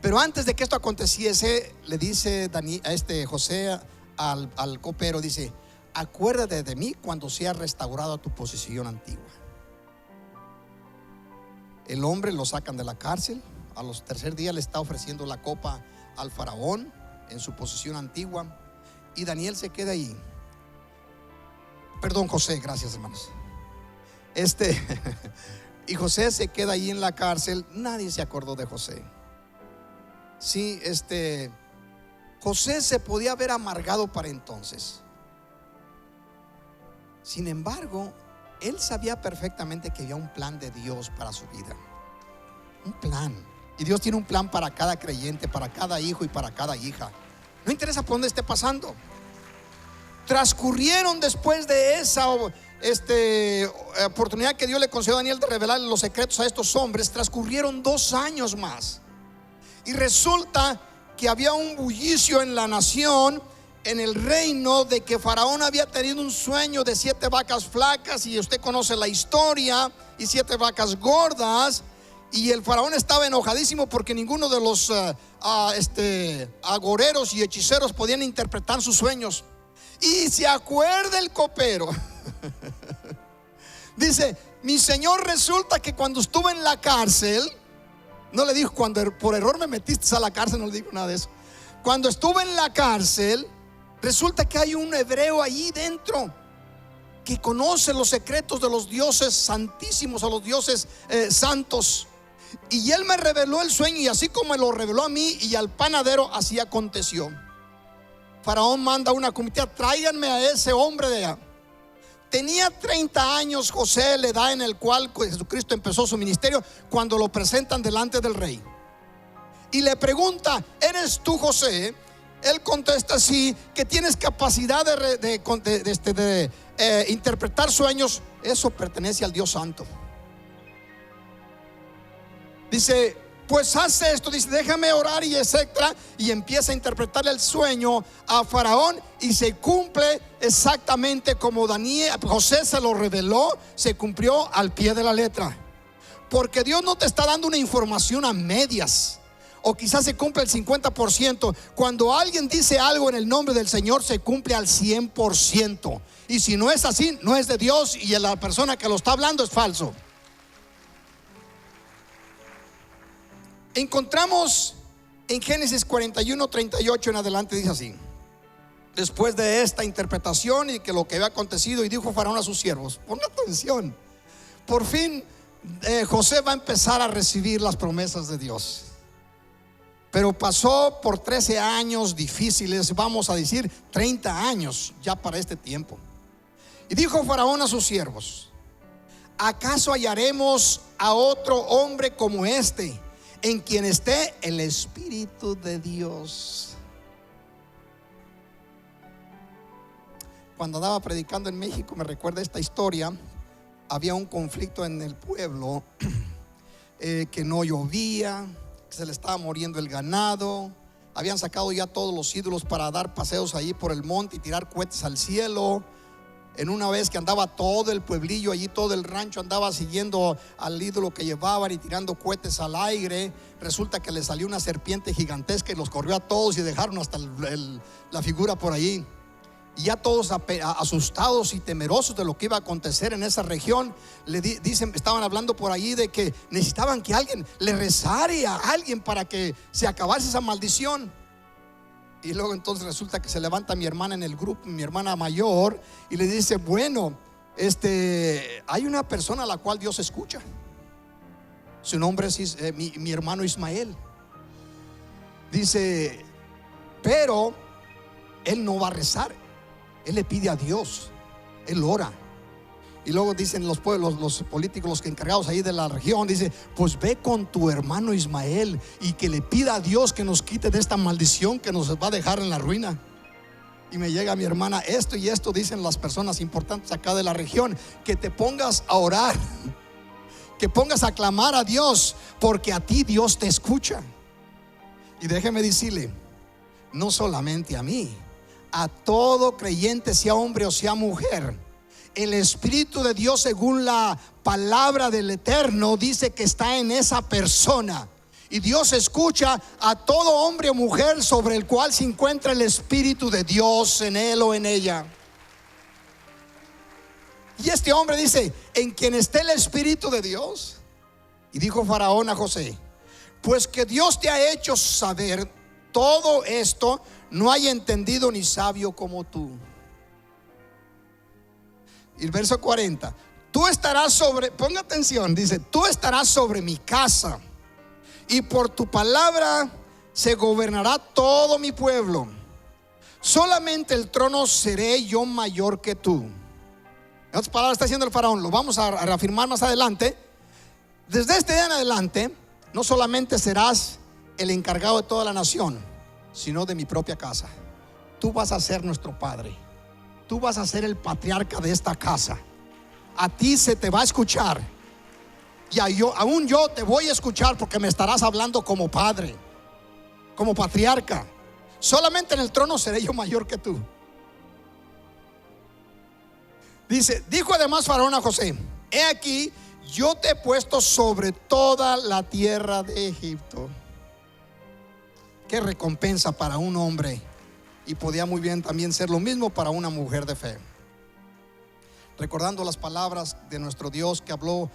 Pero antes de que esto aconteciese, le dice José al copero, dice, acuérdate de mí cuando sea restaurado a tu posición antigua. El hombre lo sacan de la cárcel. A los 3 días le está ofreciendo la copa al Faraón en su posición antigua, y Daniel se queda ahí. Perdón, José, gracias hermanos. Y José se queda ahí en la cárcel. Nadie se acordó de José. Sí, José se podía haber amargado para entonces. Sin embargo, él sabía perfectamente que había un plan de Dios para su vida. Un plan. Y Dios tiene un plan para cada creyente, para cada hijo y para cada hija. No interesa por dónde esté pasando. Transcurrieron después de esa oportunidad que Dios le concedió a Daniel de revelar los secretos a estos hombres. Transcurrieron 2 años más. Y resulta que había un bullicio en la nación, en el reino, de que Faraón había tenido un sueño de 7 vacas flacas, y usted conoce la historia, y 7 vacas gordas. Y el Faraón estaba enojadísimo porque ninguno de los agoreros y hechiceros podían interpretar sus sueños. Y se acuerda el copero. Dice, mi señor, resulta que cuando estuve en la cárcel, no le dijo cuando por error me metiste a la cárcel, no le dijo nada de eso. Cuando estuve en la cárcel, resulta que hay un hebreo allí dentro que conoce los secretos de los dioses santísimos, a los dioses santos. Y él me reveló el sueño, y así como me lo reveló a mí y al panadero, así aconteció. Faraón manda una comitiva, tráiganme a ese hombre de allá. Tenía 30 años José, la edad en el cual Jesucristo empezó su ministerio, cuando lo presentan delante del rey. Y le pregunta, ¿eres tú José? Él contesta, sí. ¿Que tienes capacidad de interpretar sueños? Eso pertenece al Dios Santo. Dice, pues hace esto, dice, déjame orar y etcétera. Y empieza a interpretar el sueño a Faraón, y se cumple exactamente como José se lo reveló. Se cumplió al pie de la letra. Porque Dios no te está dando una información a medias, o quizás se cumple el 50%. Cuando alguien dice algo en el nombre del Señor, se cumple al 100%. Y si no es así, no es de Dios, y la persona que lo está hablando es falso. Encontramos en Génesis 41:38 en adelante, dice así: después de esta interpretación y que lo que había acontecido, y dijo Faraón a sus siervos, ponga atención, por fin José va a empezar a recibir las promesas de Dios. Pero pasó por 13 años difíciles, vamos a decir 30 años ya para este tiempo. Y dijo Faraón a sus siervos: ¿acaso hallaremos a otro hombre como este, en quien esté el Espíritu de Dios? Cuando andaba predicando en México, me recuerda esta historia. Había un conflicto en el pueblo, que no llovía, que se le estaba muriendo el ganado. Habían sacado ya todos los ídolos para dar paseos allí por el monte y tirar cohetes al cielo. En una vez que andaba todo el pueblillo allí, todo el rancho andaba siguiendo al ídolo que llevaban y tirando cohetes al aire, resulta que le salió una serpiente gigantesca y los corrió a todos y dejaron hasta la figura por allí. Y ya todos asustados y temerosos de lo que iba a acontecer en esa región, estaban hablando por ahí de que necesitaban que alguien le rezara a alguien para que se acabase esa maldición. Y luego entonces resulta que se levanta mi hermana en el grupo, mi hermana mayor, y le dice: bueno, hay una persona a la cual Dios escucha. Su nombre es mi hermano Ismael. Dice: pero él no va a rezar, él le pide a Dios, él ora. Y luego dicen los pueblos, los políticos, los encargados ahí de la región, dice: pues ve con tu hermano Ismael y que le pida a Dios que nos quite de esta maldición que nos va a dejar en la ruina. Y me llega mi hermana: esto y esto dicen las personas importantes acá de la región, que te pongas a orar, que pongas a clamar a Dios, porque a ti Dios te escucha. Y déjeme decirle, no solamente a mí, a todo creyente, sea hombre o sea mujer, el Espíritu de Dios, según la palabra del Eterno, dice que está en esa persona. Y Dios escucha a todo hombre o mujer sobre el cual se encuentra el Espíritu de Dios en él o en ella. Y este hombre dice: en quien esté el Espíritu de Dios. Y dijo Faraón a José: pues que Dios te ha hecho saber todo esto, no hay entendido ni sabio como tú. Y el verso 40: tú estarás ponga atención, dice: tú estarás sobre mi casa, y por tu palabra se gobernará todo mi pueblo. Solamente el trono seré yo mayor que tú. En otras palabras está diciendo el faraón, lo vamos a reafirmar más adelante. Desde este día en adelante, no solamente serás el encargado de toda la nación, sino de mi propia casa. Tú vas a ser nuestro padre, tú vas a ser el patriarca de esta casa. A ti se te va a escuchar, y aún yo te voy a escuchar, porque me estarás hablando como padre, como patriarca. Solamente en el trono seré yo mayor que tú. Dijo además Faraón a José: he aquí, yo te he puesto sobre toda la tierra de Egipto. Qué recompensa para un hombre, y podía muy bien también ser lo mismo para una mujer de fe. Recordando las palabras de nuestro Dios que habló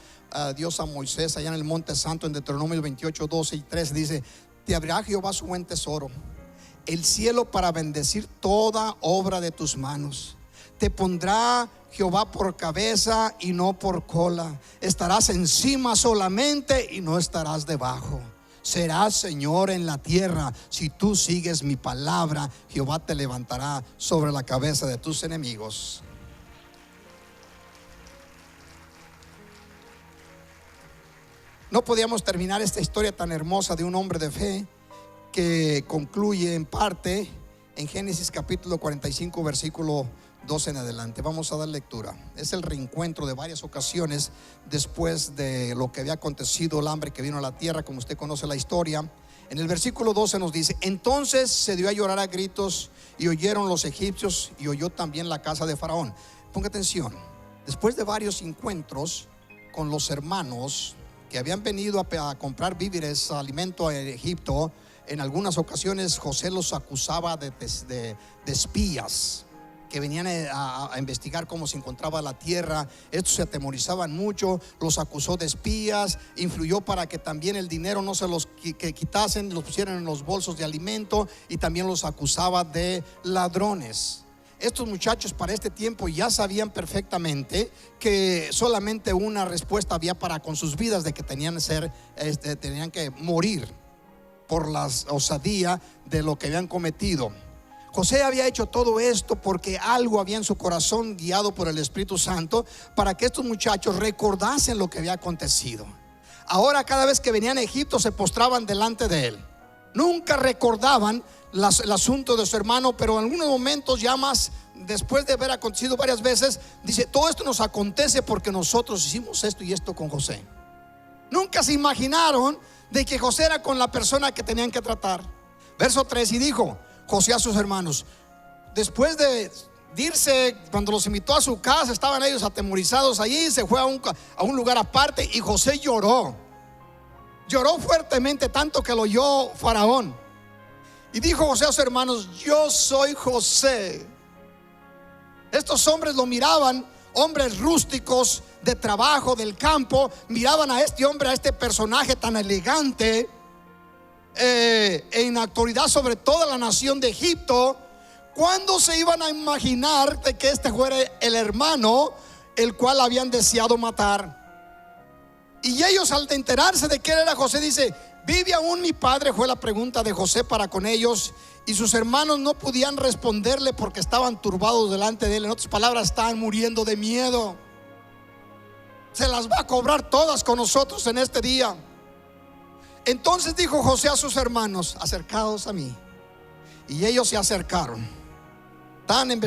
Dios a Moisés allá en el Monte Santo, en Deuteronomio 28, 12 y 13, dice: te abrirá Jehová su buen tesoro, el cielo, para bendecir toda obra de tus manos. Te pondrá Jehová por cabeza y no por cola. Estarás encima solamente y no estarás debajo. Serás Señor en la tierra. Si tú sigues mi palabra, Jehová te levantará sobre la cabeza de tus enemigos. No podíamos terminar esta historia tan hermosa de un hombre de fe, que concluye en parte en Génesis capítulo 45, versículo 12 en adelante. Vamos a dar lectura. Es el reencuentro de varias ocasiones después de lo que había acontecido, el hambre que vino a la tierra, como usted conoce la historia. En el versículo 12 nos dice: entonces se dio a llorar a gritos, y oyeron los egipcios, y oyó también la casa de Faraón. Ponga atención. Después de varios encuentros con los hermanos que habían venido a comprar víveres, alimento a Egipto, en algunas ocasiones José los acusaba de espías que venían a investigar cómo se encontraba la tierra. Estos se atemorizaban mucho, los acusó de espías, influyó para que también el dinero no se los quitasen, los pusieran en los bolsos de alimento, y también los acusaba de ladrones. Estos muchachos para este tiempo ya sabían perfectamente que solamente una respuesta había para con sus vidas, de que tenían que morir por la osadía de lo que habían cometido. José había hecho todo esto porque algo había en su corazón, guiado por el Espíritu Santo, para que estos muchachos recordasen lo que había acontecido. Ahora, cada vez que venían a Egipto, se postraban delante de él. Nunca recordaban el asunto de su hermano, pero en algunos momentos, ya más después de haber acontecido varias veces, dice: todo esto nos acontece porque nosotros hicimos esto y esto con José. Nunca se imaginaron de que José era con la persona que tenían que tratar. Verso 3: y dijo José a sus hermanos, después de irse, cuando los invitó a su casa, estaban ellos atemorizados allí, se fue a un lugar aparte, y José lloró fuertemente, tanto que lo oyó Faraón. Y dijo José a sus hermanos: yo soy José, Estos hombres lo miraban, hombres rústicos de trabajo del campo, miraban a este hombre, a este personaje tan elegante, en autoridad sobre toda la nación de Egipto. ¿Cuándo se iban a imaginar de que este fuera el hermano el cual habían deseado matar? Y ellos, al enterarse de que él era José, dice: ¿vive aún mi padre? Fue la pregunta de José para con ellos. Y sus hermanos no podían responderle porque estaban turbados delante de él. En otras palabras, estaban muriendo de miedo. Se las va a cobrar todas con nosotros en este día. Entonces dijo José a sus hermanos: acercaos a mí. Y ellos se acercaron. Estaban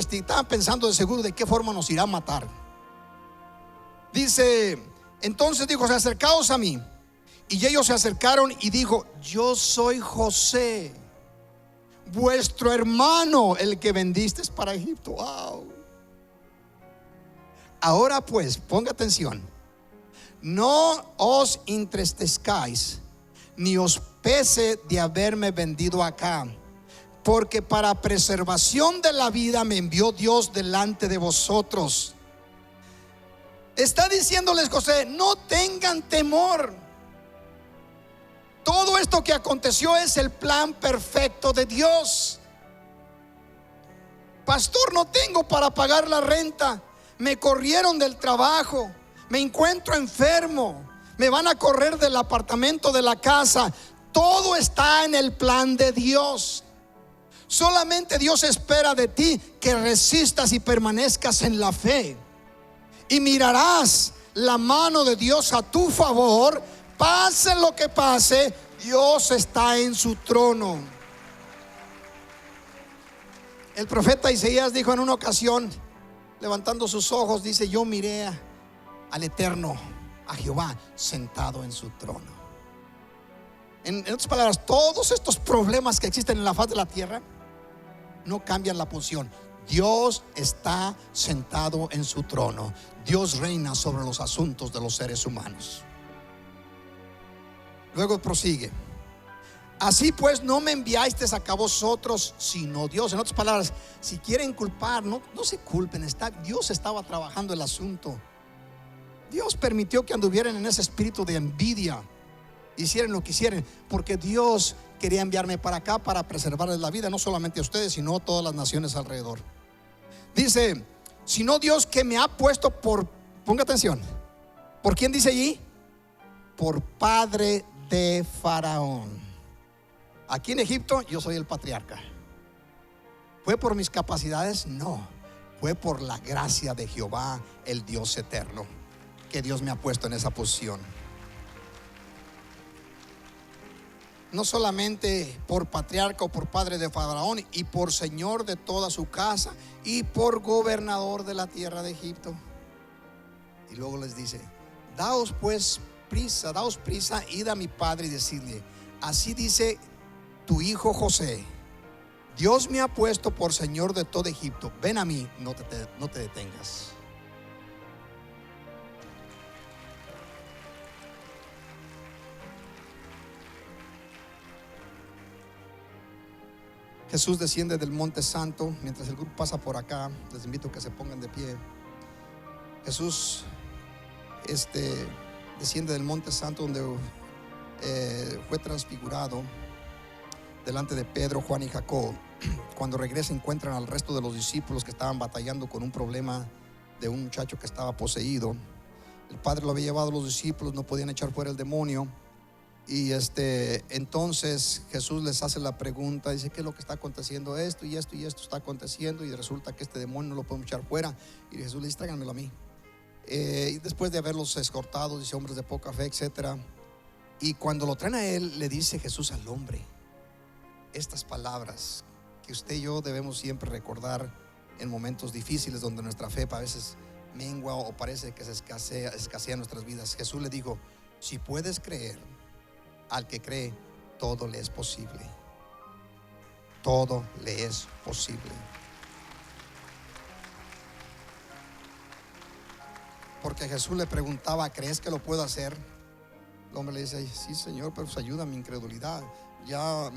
pensando de seguro de qué forma nos irá a matar. Dice: entonces dijo: acercaos a mí. Y ellos se acercaron y dijo: yo soy José, vuestro hermano, el que vendisteis para Egipto. Wow. Ahora pues, ponga atención: no os entristezcáis, ni os pese de haberme vendido acá, porque para preservación de la vida me envió Dios delante de vosotros. Está diciéndoles José: no tengan temor. Todo esto que aconteció es el plan perfecto de Dios. Pastor, no tengo para pagar la renta, me corrieron del trabajo, me encuentro enfermo, me van a correr del apartamento, de la casa. Todo está en el plan de Dios. Solamente Dios espera de ti que resistas y permanezcas en la fe, y mirarás la mano de Dios a tu favor. Pase lo que pase, Dios está en su trono. El profeta Isaías dijo en una ocasión, levantando sus ojos, dice: yo miré al Eterno, a Jehová, sentado en su trono. En otras palabras, todos estos problemas que existen en la faz de la tierra no cambian la posición. Dios está sentado en su trono. Dios reina sobre los asuntos de los seres humanos. Luego prosigue: así pues, no me enviasteis acá vosotros, sino Dios. En otras palabras, si quieren culpar, no se culpen. Dios estaba trabajando el asunto. Dios permitió que anduvieran en ese espíritu de envidia, hicieran lo que hicieran, porque Dios quería enviarme para acá para preservarles la vida, no solamente a ustedes, sino a todas las naciones alrededor. Dice: sino Dios que me ha puesto por, ponga atención, ¿por quién dice allí? Por padre de Faraón. Aquí en Egipto yo soy el patriarca. ¿Fue por mis capacidades? No, fue por la gracia de Jehová, el Dios eterno, que Dios me ha puesto en esa posición. No solamente por patriarca o por padre de Faraón, y por señor de toda su casa, y por gobernador de la tierra de Egipto. Y luego les dice: daos pues prisa, id a mi padre y decidle: así dice tu hijo José, Dios me ha puesto por señor de todo Egipto. Ven a mí, no te detengas. Jesús desciende del Monte Santo. Mientras el grupo pasa por acá, les invito a que se pongan de pie. Jesús desciende del Monte Santo, donde fue transfigurado delante de Pedro, Juan y Jacob. Cuando regresa, encuentran al resto de los discípulos que estaban batallando con un problema de un muchacho que estaba poseído. El padre lo había llevado a los discípulos, no podían echar fuera el demonio. Y entonces Jesús les hace la pregunta, dice: ¿qué es lo que está aconteciendo? Esto y esto y esto está aconteciendo, y resulta que este demonio no lo podemos echar fuera. Y Jesús le dice: tráiganmelo a mí. Y después de haberlos escortado, dice: hombres de poca fe, etcétera. Y cuando lo traen a él, le dice Jesús al hombre estas palabras que usted y yo debemos siempre recordar en momentos difíciles, donde nuestra fe a veces mengua o parece que se escasea en nuestras vidas. Jesús le dijo: si puedes creer, al que cree, todo le es posible. Todo le es posible. Porque Jesús le preguntaba: ¿crees que lo puedo hacer? El hombre le dice: sí, Señor, pero pues ayuda a mi incredulidad. Ya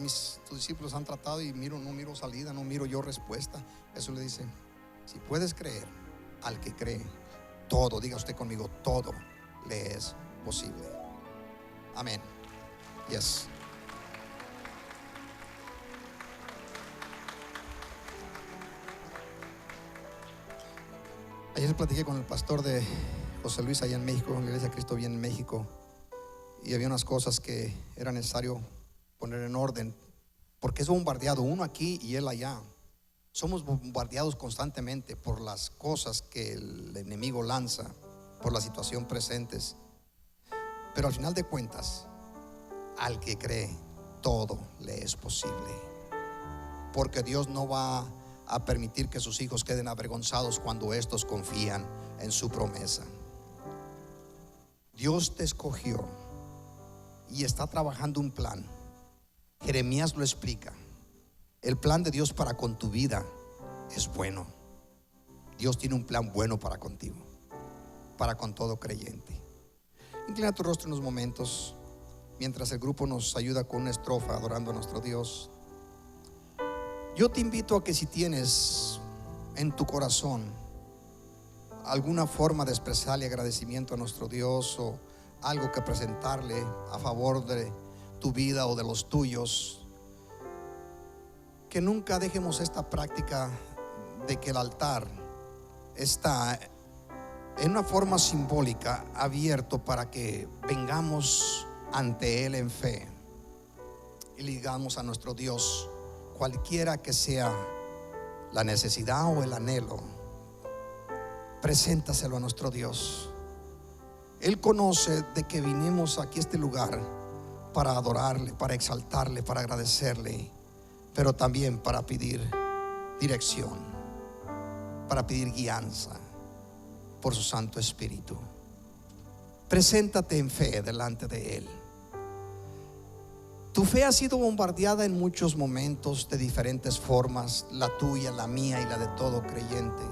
tus discípulos han tratado y no miro salida, no miro yo respuesta. Jesús le dice: Si puedes creer, al que cree, todo, diga usted conmigo, todo le es posible. Amén. Yes. Ayer platiqué con el pastor de José Luis allá en México, en la Iglesia Cristo Viene en México, y había unas cosas que era necesario poner en orden, porque es bombardeado uno aquí y él allá. Somos bombardeados constantemente por las cosas que el enemigo lanza, por la situación presentes. Pero al final de cuentas, al que cree, todo le es posible, porque Dios no va a permitir que sus hijos queden avergonzados cuando estos confían en su promesa. Dios te escogió y está trabajando un plan. Jeremías lo explica. El plan de Dios para con tu vida es bueno. Dios tiene un plan bueno para contigo, para con todo creyente. Inclina tu rostro unos momentos mientras el grupo nos ayuda con una estrofa adorando a nuestro Dios. Yo te invito a que si tienes en tu corazón alguna forma de expresarle agradecimiento a nuestro Dios, o algo que presentarle a favor de tu vida o de los tuyos, que nunca dejemos esta práctica de que el altar está en una forma simbólica abierto para que vengamos ante Él en fe y le digamos a nuestro Dios cualquiera que sea la necesidad o el anhelo. Preséntaselo a nuestro Dios. Él conoce de que vinimos aquí a este lugar para adorarle, para exaltarle, para agradecerle, pero también para pedir dirección, para pedir guianza por su Santo Espíritu. Preséntate en fe delante de Él. Tu fe ha sido bombardeada en muchos momentos de diferentes formas, la tuya, la mía y la de todo creyente.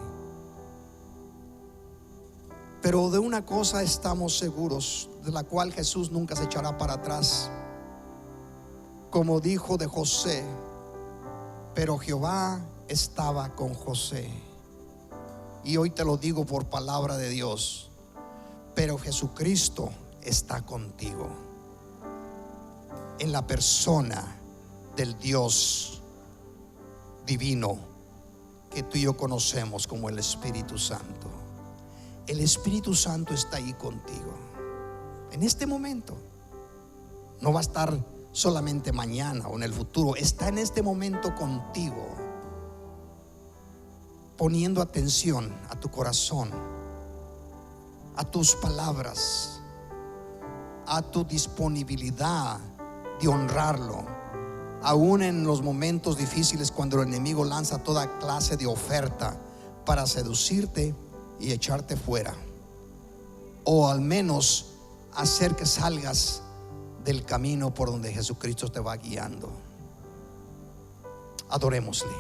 Pero de una cosa estamos seguros, de la cual Jesús nunca se echará para atrás. Como dijo de José: pero Jehová estaba con José. Y hoy te lo digo por palabra de Dios: pero Jesucristo está contigo, en la persona del Dios divino que tú y yo conocemos como el Espíritu Santo. El Espíritu Santo está ahí contigo en este momento. No va a estar solamente mañana o en el futuro, está en este momento contigo, poniendo atención a tu corazón, a tus palabras, a tu disponibilidad de honrarlo, aún en los momentos difíciles, cuando el enemigo lanza toda clase de oferta para seducirte y echarte fuera, o al menos hacer que salgas del camino por donde Jesucristo te va guiando. Adorémosle.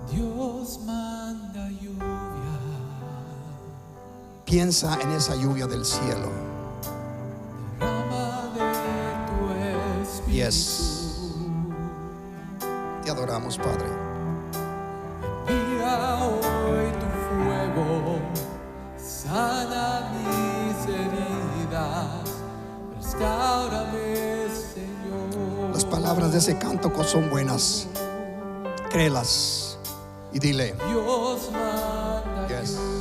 Dios manda lluvia. Piensa en esa lluvia del cielo. Derrama de tu espíritu. Yes. Te adoramos, Padre. Envía hoy tu fuego, sana mis heridas, restáurame, Señor. Las palabras de ese canto son buenas. Créelas y dile: Dios manda Yes. lluvia.